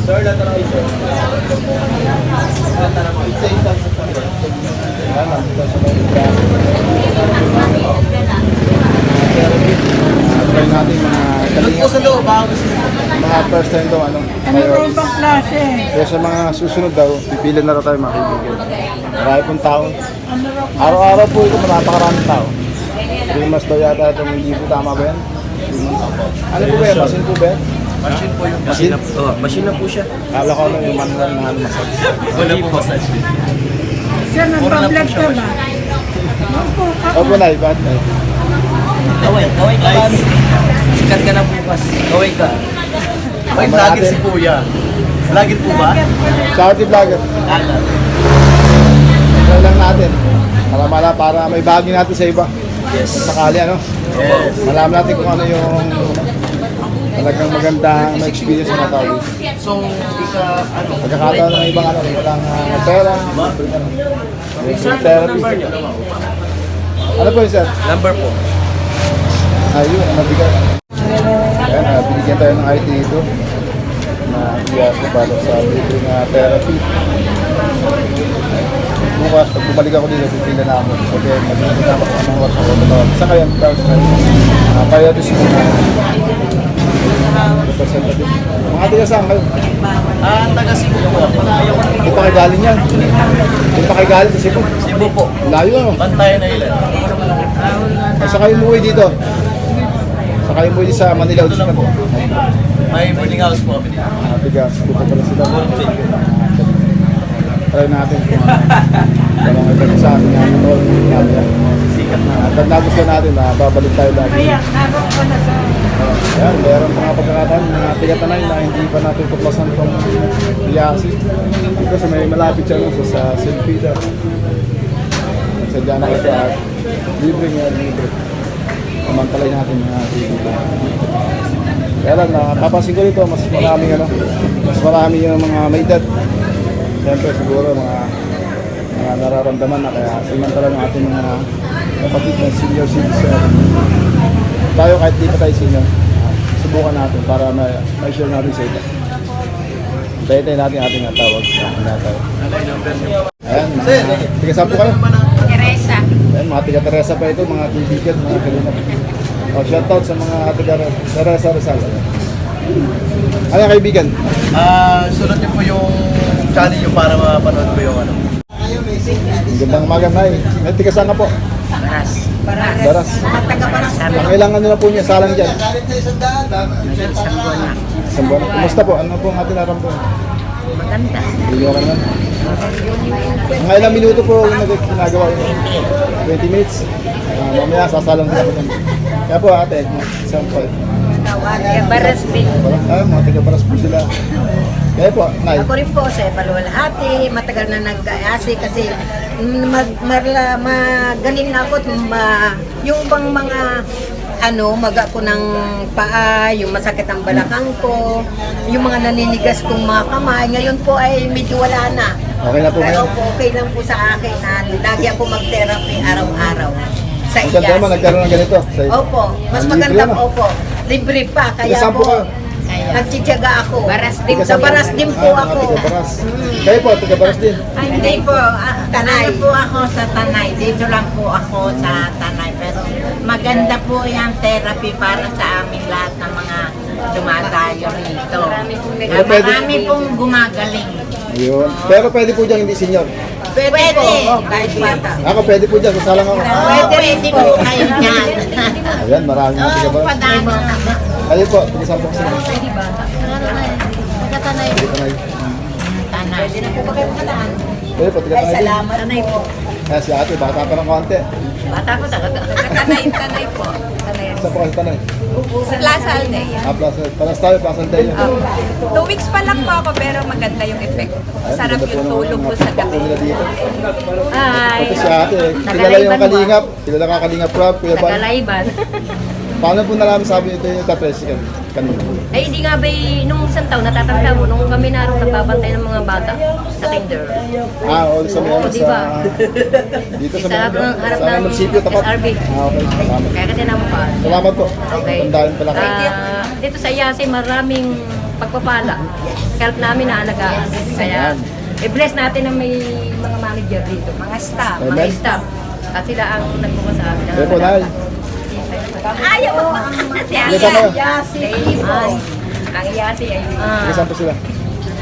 Sir, lahat na kayo, sir. Try natin mga Doon sa loob, baka gusto mo. mga first time daw ano. Ano ba yung pang klase? Kaya sa mga susunod daw, pipili na raw tayo mga kaibigan. Marami pong tao. Ano ba? Araw-araw po ito, napakaraming tao. 3 months daw yata itong hindi po tama ba yan? 3 months. Ano po ba yan? Masin po ba yan? Machine po yung Machine? machine na po siya. Kala ko ano yung manual na massage. Wala po massage. Sir, Puro lang po nagpa-vlog siya, ka ba? Opo, ako. Opo na, ibad na. Kaway ka ba? Sikat ka na bukas. Kaway ka. May Tama vlogger natin. si Kuya. Vlogger po ba? Charity vlogger. Alam. Try lang natin. Para may bahagi natin sa iba. Yes. Sakali ano. Yes. Malaman natin kung ano yung talagang magandang experience ng mga tao. So, hindi ka, ano? Pagkakataon ng ibang ano, walang pera, yung therapy. Ano po yun, sir? Number po. Ayun, nabigat. Ayan, binigyan tayo ng IT dito na iyasa para sa libreng therapy. Bukas, pag bumalik ako dito, pipila na ako. Sabi, mag-ibig na ako sa mga oras ako. Saan kayo? Kaya doon siya representative. Mga tiga saan kayo? Taga Cebu po. Ayaw ko Di pa kayo galing yan? Di pa kayo galing sa Cebu? Cebu po. Layo ano? Bantayan na ilan. Saan kayo umuwi dito? Saan kayo umuwi sa Manila? Ito lang po. May boarding house po kami dito. Tigas, dito pala sila. Try natin kung walang iba sa atin na tol. Sikat na. At nagustuhan natin na babalik tayo lagi. Kaya, naroon ko na sa... Yan, meron mga pagkakataon, mga tigatanay na hindi pa natin tuklasan itong biyasi. Dito sa may malapit siya no, sa St. Peter. Sadya na ito at libre nga, libre. Pamantalay natin mga kaibigan. Kaya lang, napapansin ko dito, mas marami yung mga may edad. Siyempre siguro mga nararamdaman na kaya simantala ng ating mga kapatid na senior citizen. Tayo kahit di pa tayo senior, subukan natin para ma-share natin sa iba. Hintayin natin ating tawag. Ayan, tiga saan po kayo? Teresa. Ayan, mga tiga Teresa pa ito, mga kaibigan, mga kalinap. Shoutout sa mga tiga Teresa Rizal. Ano kaibigan? Sunod niyo po yung channel niyo para mapanood ko yung ano. Ang gandang umaga na eh. May tiga saan ka po? Daras. Ang ilang ano na po niya, salang dyan? Isang buwan. Kumusta po? Ano po ang ating naramdaman? Maganda. Hindi nyo lang yan. Mga ilang minuto po yung ginagawa yun? 20 minutes? Mamaya sasalang din ako dyan. Kaya po ate, isang po. Baras din. Mga taga-baras po sila. Kaya po, Nay. Ako rin po sa Paluwalhati, matagal na nag-aasi kasi magaling na ako at yung bang mga maga ko ng paa, yung masakit ang balakang ko, yung mga naninigas kong mga kamay, ngayon po ay medyo wala na. Okay na po Pero ngayon? po, okay lang po sa akin na lagi ako mag-therapy araw-araw. Sa Ang ganda naman, nagkaroon ng ganito. Opo, mas Ang maganda libre po, opo. Libre pa, kaya Tiga saan po po, kayo? nagtsitsaga ako. Baras din. Tiga Sa saan po? baras din po Mga ako. taga-baras. Kayo po, taga-baras din. Ay, hindi po. Tanay. Ano po ako sa Tanay. Dito lang po ako sa Tanay. Pero maganda po yung therapy para sa aming lahat ng mga dumadayo rito. Marami pong gumagaling. Ayun. Pero pwede po dyan, hindi senior. Pwede po, kahit bata. Ako, pwede po dyan, sasalang ako. Pwede po kayo dyan. Ayan, maraming mga taga-baras. Padano. Kayo po, tiga saan po kasi. Taga-Tanay. Tiga-tanay. Tanay. Kayo po, Ay, tiga-tanay din. salamat po. Kaya si ate, bata pa ng konti. Bata ko talaga. Tanay po. Tanay. Isa po kasi tanay. Sa Plaza Aldea. Plaza, palas tayo, Plaza Aldea. 2 weeks pa lang po ako pero maganda yung effect. Sarap yung tulog ko sa gabi. Hi! Ito si ate, kilala yung kalingap. Kilala ka kalingap Rob, Kuya Ban. Tagalaiban. Paano po nalaman sabi ito yung ka-president kanina? Ay, hindi nga ba nung isang taon, natatanda mo, nung kami naroon nagbabantay ng mga bata sa kinder. Oo, sa mga diba? dito sa Sa harap ng munisipyo, tapat. SRB. Okay, salamat. Kaya kasi naman pa. Salamat po. Okay. Tandaan pala kayo. Dito sa Yasi, maraming pagpapala. Help namin na alagaan. Kaya, i-bless natin na may mga manager dito. Mga staff. Mga Amen. staff. At sila ang nagbuka sa amin. Kaya po, Nay. Ayaw mo. Si Sige, saan kayo? Ay, ang iyasi ay Sige, saan po sila?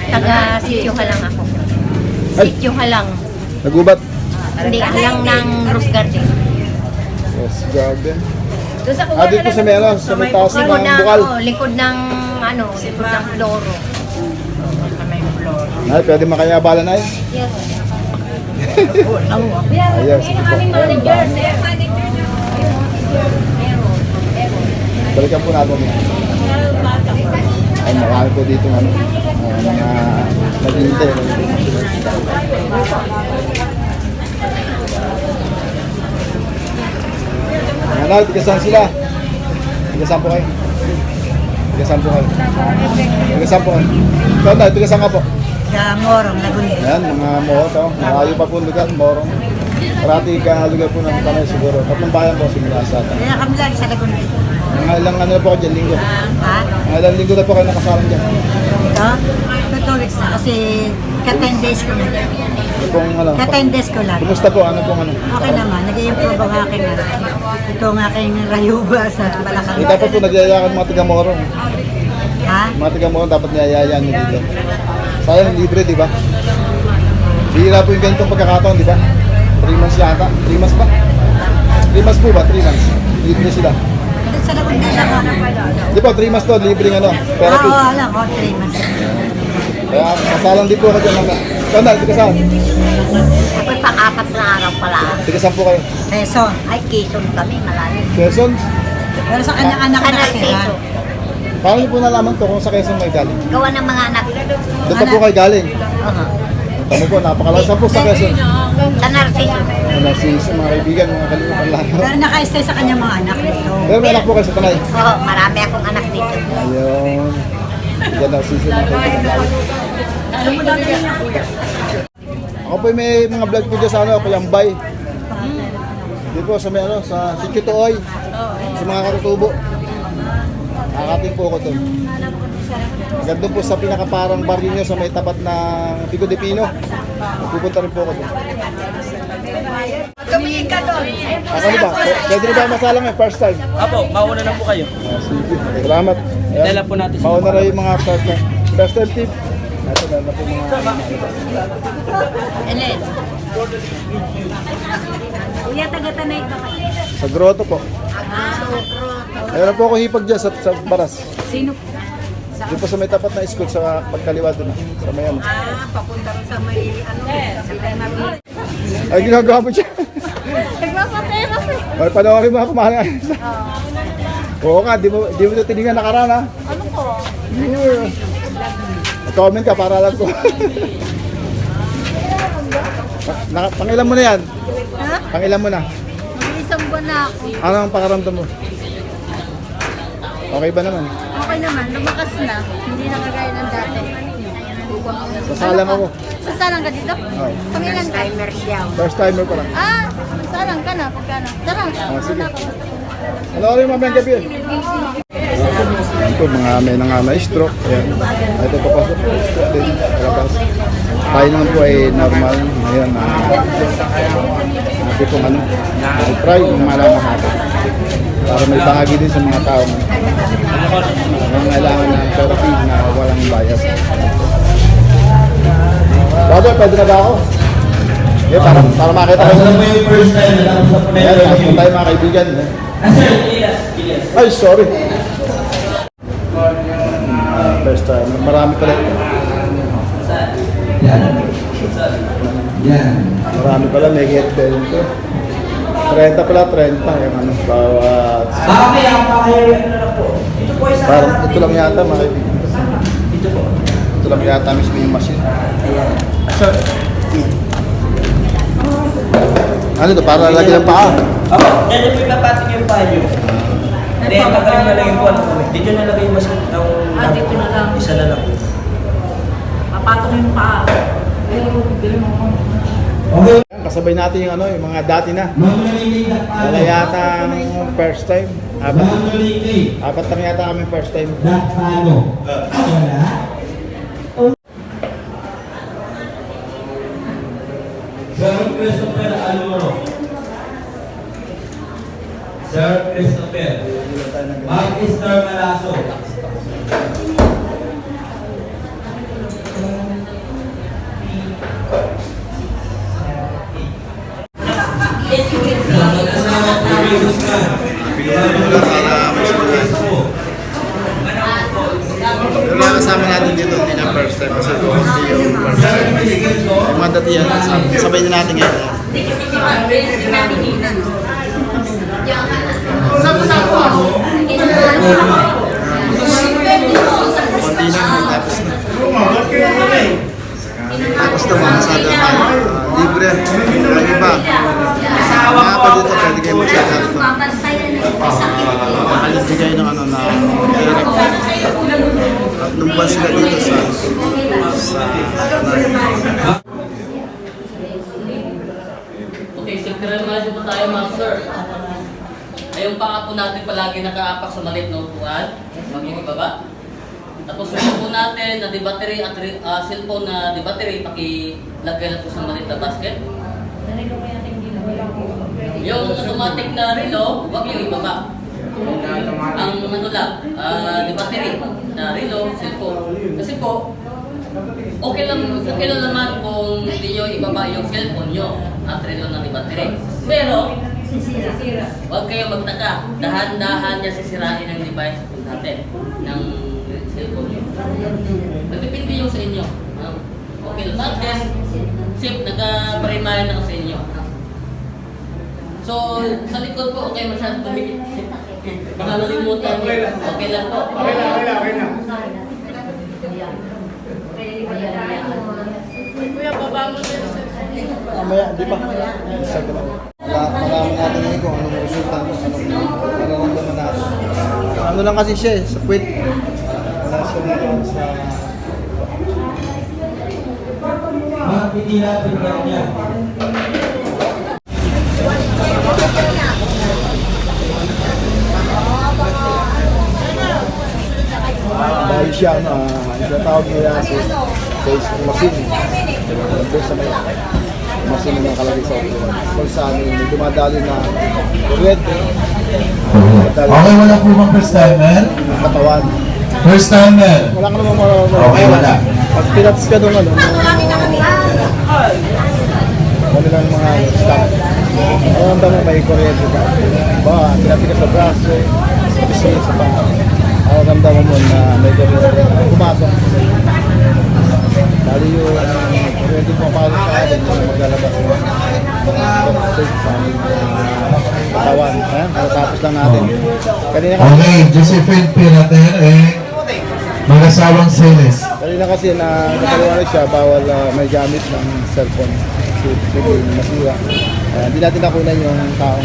taga sityo ka lang ako. Ay. Sityo ka lang. Nagubat. Hindi, lang ng Rose Garden. Yes, garden. Doon sa Ah, dito sa may ano, sa may taas ng bukal. likod ng likod ng Floro. Nay, pwede makayabalan, Nay? Yes. Ayos, sige po. Aming manager, sir. Balikan po natin. Ay, marami po dito ano, mga naghihintay. Ano, tigasan sila. Tigasan po kayo. Tigasan po kayo. Tigasan po kayo. Ikaw na, tigasan ka po. Sa Morong, Laguna. Ayan, mga moho to. Malayo pa po ang lugar, Morong. Parati ka lugar po ng Tanay siguro. Tatlong bayan po simula sa atin. Kaya kami lang sa Laguna. Mga ilang ano na po kayo dyan, linggo. Ha? Mga ilang linggo na po kayo nakasalang dyan. Ito? 2 weeks na kasi ka-10 days ko na. Kung ano, Ka-10 days ko lang. kumusta po? Ano pong ano? Okay naman, nag-i-improve ang aking ano. Ito ang aking rayuba sa balakang. Kita po nagyayakan mga taga-Morong. Ha? Mga taga-Morong dapat niyayayaan nyo dito. Sayang libre, di ba? Bihira po yung ganitong pagkakataon, di ba? 3 months yata. 3 months ba? 3 months po ba? 3 months. Libre sila. Dito sa Laguna siya ko. Di ba, 3 months to, libre ano, therapy. Oo, alam ko, 3 months. Kaya kasalang din po ako dyan. Kandal, tigasan. Ako'y pang-apat na araw pala. Tigasan po kayo. Peso. Ay, Quezon kami, malalim. Quezon, Pero sa kanyang anak na nakatira. paano niyo po nalaman to kung sa Quezon may galing? Gawa ng mga anak. Doon pa po kayo galing. Oo. Tama po, napakalasan po sa Quezon. Sa Narciso. Ano, si mga kaibigan, mga kalimutan lang. Pero naka-stay sa kanyang mga anak dito. Pero may anak po kayo sa Tanay. Oo, marami akong anak dito. Ayun. Diyan na sisi mga kaibigan. Ako po may mga vlog po dyan sa ano, Kayambay. Dito po sa may ano, sa Sikituoy. Sa mga katutubo. Nakakating po ako doon. Hanggang doon po sa pinakaparang baryo nyo sa may tapat ng Pico de Pino. Pupunta rin po ako doon. Tumingin ka doon. Ako na ba? Pwede na ba masalang eh? First time? Apo, mauna na po kayo. Ah, sige. Salamat. Ayan. Dala po natin. Mauna na yung mga first time. First time tip. Ito na po mga... Ellen. Kuya, taga-tanay ka. Sa grotto po. Mayroon po ako hipag dyan sa baras. Sino po? Doon po sa may tapat na school sa pagkaliwa doon. Sa may ano. Papunta rin sa may Ay, ginagawa po siya. Nagpapatera. Ay, panoorin mo ako, mahal nga. Oo nga, di mo ito tinignan nakaraan ha. Ano po? Comment ka para alam ko. Pangilan mo na yan? Ha? Pangilan mo na? Mag-isang buwan na ako. Ano ang pakaramdam mo? Okay ba naman? Okay naman, lumakas na. Hindi na kagaya ng dati. Sasalang ako. Sasalang ka dito? Oo. Pangilan ka? First timer ko lang. Ah, sasalang ka na. Pagkano? Tara. Sige. Panoorin mo mamayang gabi. Ito mga may na stroke. Ayan. Ito papasok. Stroke din. Labas. Tayo naman po ay normal. Ngayon, natin pong ano. Try yung malaman natin. Para may bahagi din sa mga tao. Ang kailangan ng therapy na walang bias. Bado, pwede na ba ako? Okay, para makita ko. Ayan, tapos po tayo mga kaibigan. Ay, sorry. First time. Marami pala. Marami pala, may get ito. 30 pala, 30. Yung ano, bawat... Okay, ang pakahirap na lang po. Ito po isa. Parang ito lang yata, mga kaibigan. Ito lang yata mismo yung machine. Ano ito? Para lagyan ng paa. Ako, dyan yung ipapatik yung paa nyo. Hindi, magaling na lang yung buwan. Dito na lagay yung masin ng... dito na lang. Isa na lang. Papatok yung paa. Okay. kasabay natin yung ano, yung mga dati na. Wala yata ang first time. Apat lang yata kami first time. Sir Christopher Alvaro. Sir Christopher. Mag-Star Malaso. Mag-asawa ko rin Guzman. Yung mga kasama natin dito, hindi na first time kasi hindi yung first time. Yung mga dati yan, sabay din natin ngayon. Konti na, tapos na. Tapos na mga sada tayo. Libre, yung iba. Mga pa dito, pwede kayo mag-check out ito. Nakaligay ng ano na lumban sila dito sa Okay, synchronized po tayo, master. Ayong paa po natin palagi nakaapak sa maliit na upuan. Huwag yung ibaba. Tapos yung po natin na di-battery at cellphone na di-battery, pakilagay na po sa maliit na basket. Yung automatic na relo, huwag yung ibaba. Ang ano lang, di-battery na relo, cellphone. Kasi po, okay lang naman kung hindi nyo ibaba yung cellphone nyo at relo na di-battery. Pero, huwag kayo magtaka. Dahan-dahan niya sisirain ang device po natin ng cellphone nyo. Nagpipindi yung sa inyo. Okay lang. At least, safe, nagpa-remind ako sa inyo. So, sa likod po, okay masyadong tumikit. Baka nalimutan nyo. Okay lang po. Okay na. Mamaya, di ba? Malaman natin ngayon kung anong resulta, anong nararamdaman natin. Ano lang kasi siya sa puwit. Wala siya ngayon sa... Hindi natin ganyan. Dahil siya, tawag niya sa machine. Doon sa may machine na nakalagay sa upuan. Kung saan may dumadali na kuryente. Okay, wala po bang first timer? Katawan. First timer. Wala ka naman marunong. Okay, wala. Pag pinats ka doon, wala lang mga stop. Alam ba mo may kuryente ka? Ba, pinati ka sa braso, kasi sa paa. Nararamdaman mo na may kuryente pumasok. Dali yung kuryente pumapasok sa atin yung maglalabas ng state sa aming katawan. Natapos lang natin. Kanina kasi, Okay, Josephine Pinater mag-asawang Celes. kanina kasi na nakaliwanag siya, bawal may gamit ng cellphone. Sige, masira. Hindi natin nakunan yung taong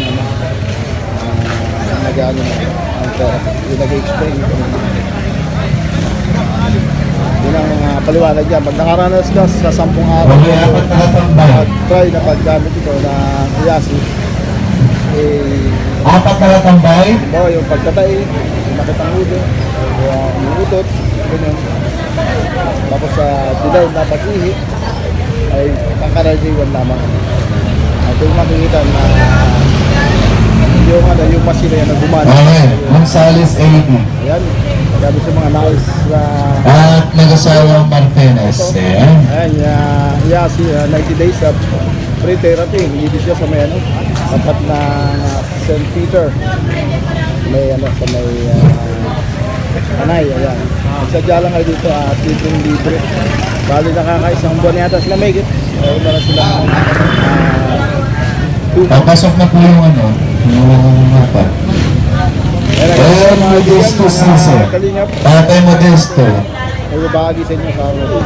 nag-ano ang yung nag-explain. Yun ang mga paliwanag dyan. Pag nakaranas ka sa 10 araw, Okay, apat na katambay. try na paggamit ito na Yasi. Apat na katambay. Yung pagkatae, yung nakitang ulo, yung utot, ganyan. Tapos sa dilaw na pag-ihi, ay pangkaraniwan lamang. At yung makikita na yung machine na yung gumana. Okay, Gonzales 80. Ayan, gabi sa mga nais na At mag-asawang Martinez. Ayan. Yasi, 90 days of free therapy. Hindi siya sa may tapat na St. Peter. May sa may Anay, ayan. Sadya lang kayo dito at libre. Bali nakakaisang buwan yata sila may wala na sila Papasok na po yung yung mapa. Modesto Sise. Tatay Modesto. May babagi sa inyo sa araw.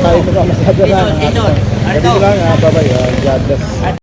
Tayo ito ka masada na. Dito lang, bye-bye. God bless.